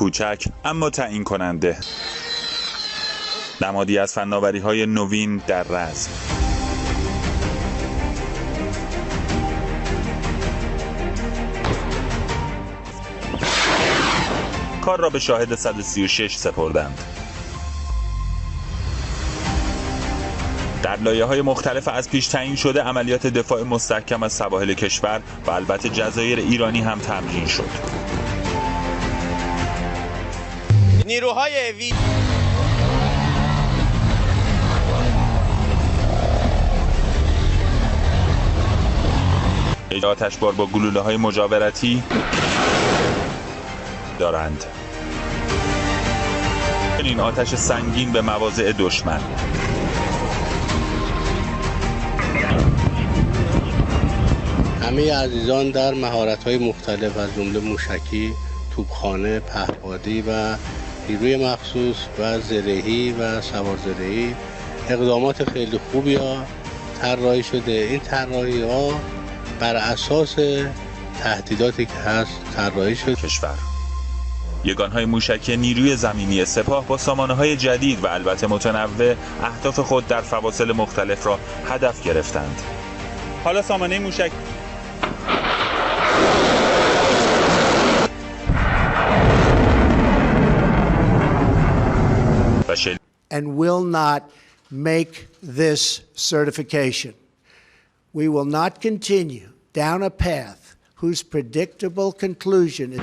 کوچک اما تعیین کننده، نمادی از فناوری‌های نوین در رزم. کار را به شاهد 136 سپردند. در لایه‌های مختلف از پیش تعیین شده عملیات دفاع مستحکم از سواحل کشور و البته جزایر ایرانی هم تمرین شد. نیروهای آتشبار با گلوله‌های مجاورتی دارند. این آتش سنگین به مواضع دشمن. همه عزیزان در مهارت‌های مختلف از جمله موشکی، توپخانه، پهپادی و نیروی مخصوص و زرهی و سوارزرهی اقدامات خیلی خوبی ها طراحی شده. این طراحی ها بر اساس تهدیداتی که هست طراحی شده. کشور یگانهای موشکی نیروی زمینی سپاه با سامانه‌های جدید و البته متنوع اهداف خود در فواصل مختلف را هدف گرفتند. حالا سامانه موشک and will not make this certification. We will not continue down a path whose predictable conclusion is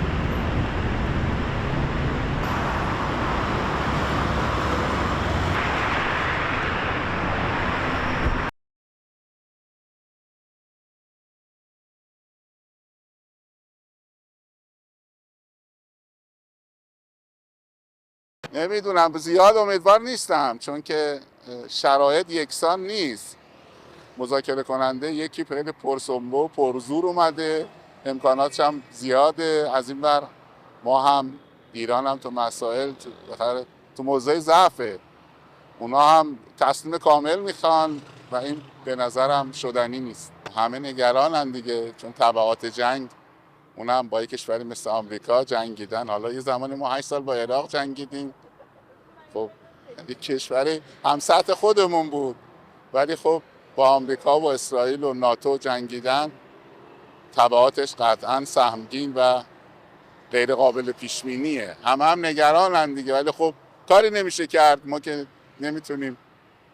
نمیدونم، زیاد امیدوار نیستم چون که شرایط یکسان نیست. مذاکره کننده یکی خیلی پرسنبه و پرزور اومده، امکاناتش هم زیاده. از این ور ما هم ایران هم تو مسائل تو موضع ضعفه، اونا هم تسلیم کامل میخوان و این به نظرم شدنی نیست. همه نگرانن دیگه، چون تبعات جنگ اونا هم با یک کشوری مثل آمریکا جنگیدن. حالا یه زمانی ما 8 سال با عراق جنگیدیم، خب یک کشوری هم سطح خودمون بود، ولی خب با آمریکا و اسرائیل و ناتو جنگیدن، تبعاتش قطعا سهمگین و غیر قابل پیش بینیه. هم نگرانن دیگه، ولی خب کاری نمیشه کرد. ما که نمیتونیم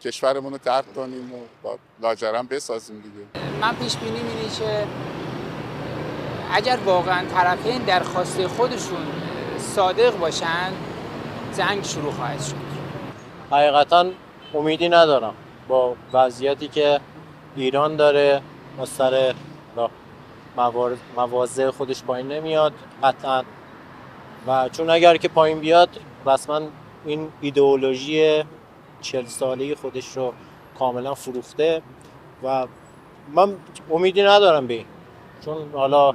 کشورمون رو ترک کنیم و با لاجرم بسازیم دیگه. من پیش بینی اینه که اگر واقعا طرفین درخواست خودشون صادق باشن، جنگ شروع خواهد شد. حقیقتا امیدی ندارم با وضعیتی که ایران داره، از سر مواضع خودش پایین نمیاد قطعا، و چون اگر که پایین بیاد رسما این ایدئولوژی 40 ساله‌ای خودش رو کاملا فروخته و من امیدی ندارم به این، چون حالا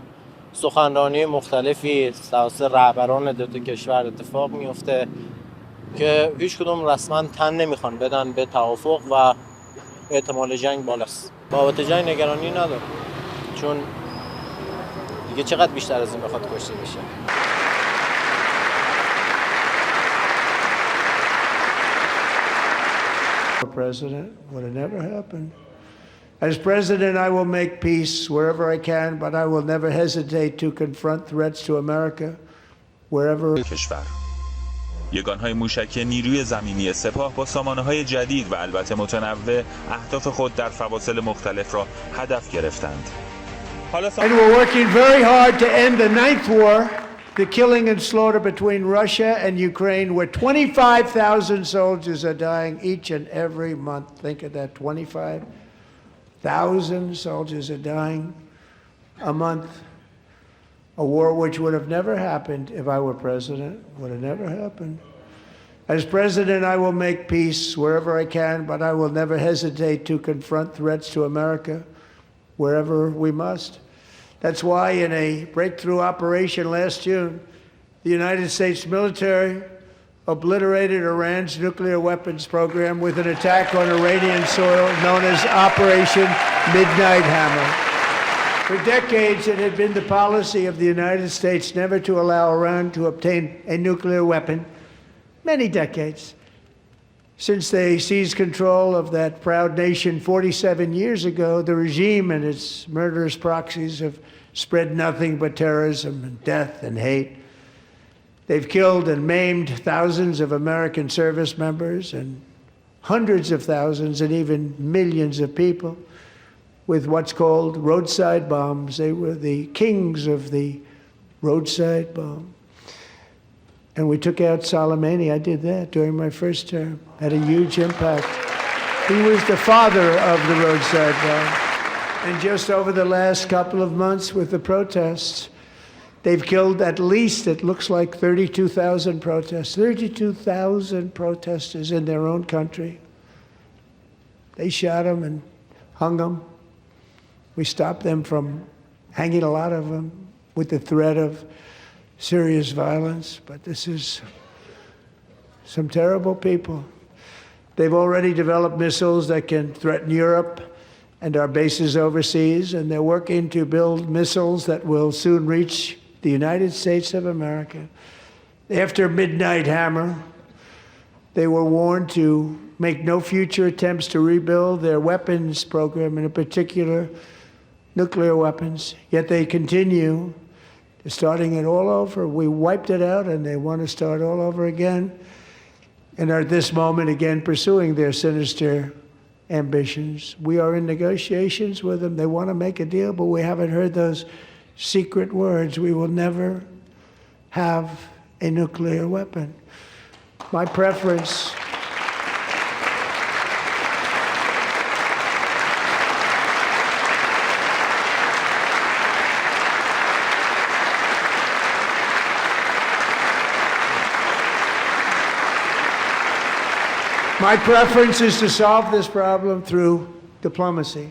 سخنرانی مختلفی توسط رهبران دو تا کشور اتفاق میفته که هیچ کدوم رسما تن نمیخوان بدن به توافق و احتمال جنگ بالاست. بابت جنگ نگرانی ندارم، چون دیگه چقدر بیشتر از این بخواد کشته بشه. President would have never happened. As president, I will make peace wherever I can, but I will never hesitate to confront threats to America wherever. کشور یگانهای موشکی نیروی زمینی سپاه با سامانه‌های جدید و البته متنوع اهداف خود در فواصل مختلف را هدف گرفتند. And we're working very hard to end the ninth war, the killing and slaughter between Russia and Ukraine, where 25,000 soldiers are dying each and every month. Think of that, 25,000 soldiers are dying a month. A war which would have never happened if I were president, would have never happened. As president, I will make peace wherever I can, but I will never hesitate to confront threats to America wherever we must. That's why in a breakthrough operation last June, the United States military obliterated Iran's nuclear weapons program with an attack on Iranian soil known as Operation Midnight Hammer. For decades, it had been the policy of the United States never to allow Iran to obtain a nuclear weapon. Many decades. Since they seized control of that proud nation 47 years ago, the regime and its murderous proxies have spread nothing but terrorism and death and hate. They've killed and maimed thousands of American service members and hundreds of thousands and even millions of people with what's called roadside bombs. They were the kings of the roadside bomb. And we took out Soleimani. I did that during my first term. Had a huge impact. He was the father of the roadside bomb. And just over the last couple of months with the protests, they've killed at least, it looks like, 32,000 protesters. 32,000 protesters in their own country. They shot them and hung them. We stopped them from hanging a lot of them with the threat of serious violence. But this is some terrible people. They've already developed missiles that can threaten Europe and our bases overseas, and they're working to build missiles that will soon reach the United States of America. After Midnight Hammer, they were warned to make no future attempts to rebuild their weapons program, and in particular, nuclear weapons. Yet they continue. They're starting it all over. We wiped it out, and they want to start all over again, and are at this moment again pursuing their sinister ambitions. We are in negotiations with them. They want to make a deal, but we haven't heard those secret words. We will never have a nuclear weapon. My preference is to solve this problem through diplomacy.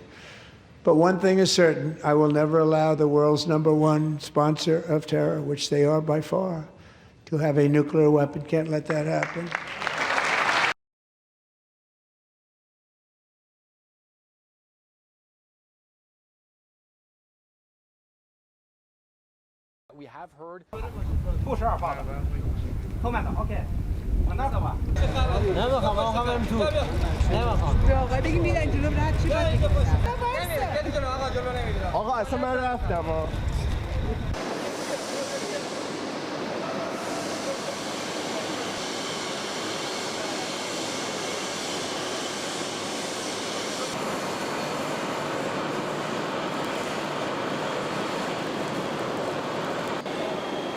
But one thing is certain, I will never allow the world's #1 sponsor of terror, which they are by far, to have a nuclear weapon. Can't let that happen. We have heard 52号的后面的 OK 那个吧 نمیخوام آقا بریم تو نمیخوام آقا دیگه میرن جلو رد چی آقا اصلا من رفتم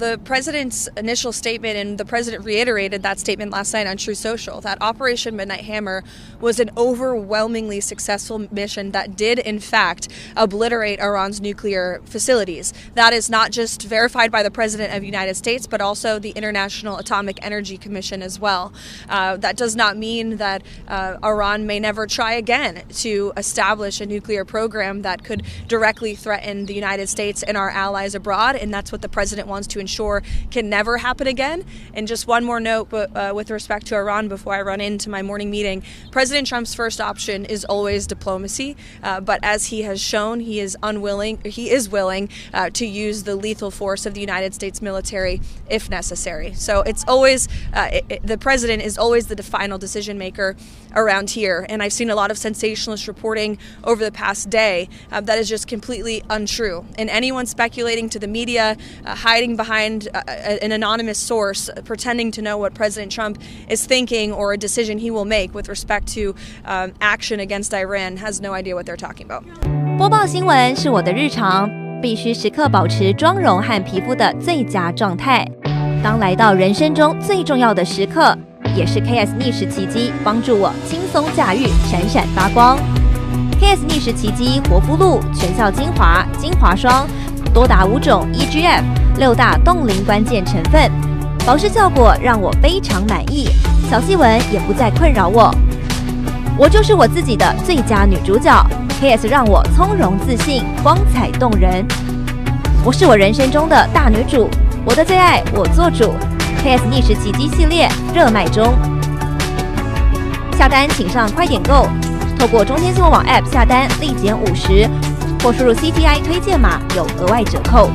The president's initial statement, and the president reiterated that statement last night on True Social, that Operation Midnight Hammer was an overwhelmingly successful mission that did, in fact, obliterate Iran's nuclear facilities. That is not just verified by the President of the United States, but also the International Atomic Energy Commission as well. That does not mean that Iran may never try again to establish a nuclear program that could directly threaten the United States and our allies abroad, and that's what the president wants to ensure can never happen again. And just one more note with respect to Iran before I run into my morning meeting. President Trump's first option is always diplomacy, but as he has shown, he is willing to use the lethal force of the United States military if necessary. So it's always, the president is always the final decision maker around here. And I've seen a lot of sensationalist reporting over the past day that is just completely untrue. And anyone speculating to the media, hiding behind an anonymous source, pretending to know what President Trump is thinking or a decision he will make with respect to action against Iran has no idea what they're talking about. 播报新闻是我的日常，必须时刻保持妆容和皮肤的最佳状态。当来到人生中最重要的时刻，也是 KS 逆时奇迹帮助我轻松驾驭，闪闪发光。KS 逆时奇迹活肤露全效精华、精华霜，多达5种 EGF 6大冻龄关键成分，保湿效果让我非常满意，小细纹也不再困扰我。我就是我自己的最佳女主角 ，KS 让我从容自信，光彩动人。我是我人生中的大女主，我的最爱我做主。KS 逆时奇迹系列热卖中，下单请上快点购，透过中天新闻网 App 下单立减50，或输入 CTI 推荐码有额外折扣。